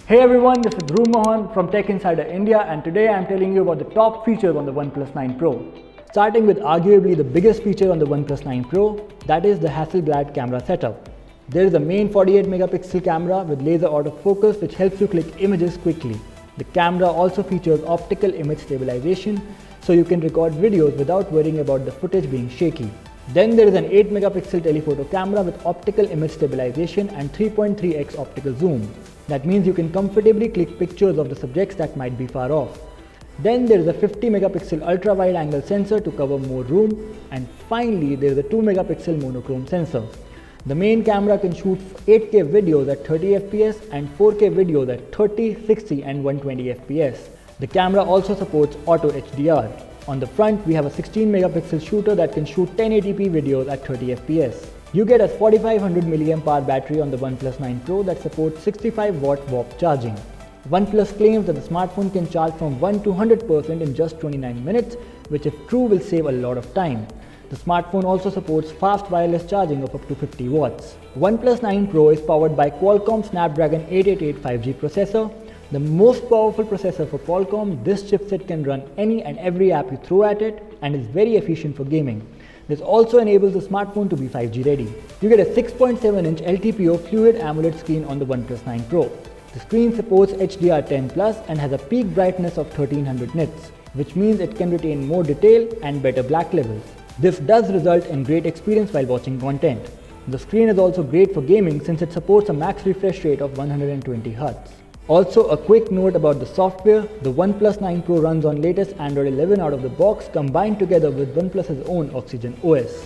Hey everyone, this is Dhruv Mohan from Tech Insider India, and today I am telling you about the top features on the OnePlus 9 Pro. Starting with arguably the biggest feature on the OnePlus 9 Pro, that is the Hasselblad camera setup. There is a main 48 megapixel camera with laser autofocus which helps you click images quickly. The camera also features optical image stabilization, so you can record videos without worrying about the footage being shaky. Then there is an 8 megapixel telephoto camera with optical image stabilization and 3.3x optical zoom. That means you can comfortably click pictures of the subjects that might be far off. Then there is a 50 megapixel ultra wide angle sensor to cover more room, and finally there is a 2 megapixel monochrome sensor. The main camera can shoot 8K videos at 30 fps and 4K videos at 30, 60 and 120 fps. The camera also supports auto HDR. On the front we have a 16 megapixel shooter that can shoot 1080p videos at 30 fps. You get a 4500 mAh battery on the OnePlus 9 Pro that supports 65 watt warp charging. OnePlus claims that the smartphone can charge from 1 to 100% in just 29 minutes, which if true will save a lot of time. The smartphone also supports fast wireless charging of up to 50 watts. OnePlus 9 Pro is powered by Qualcomm Snapdragon 888 5G processor. The most powerful processor for Qualcomm, this chipset can run any and every app you throw at it and is very efficient for gaming. This also enables the smartphone to be 5G ready. You get a 6.7-inch LTPO Fluid AMOLED screen on the OnePlus 9 Pro. The screen supports HDR10+ and has a peak brightness of 1300 nits, which means it can retain more detail and better black levels. This does result in great experience while watching content. The screen is also great for gaming since it supports a max refresh rate of 120Hz. Also, a quick note about the software. The OnePlus 9 Pro runs on latest Android 11 out of the box combined together with OnePlus's own OXYGENOS.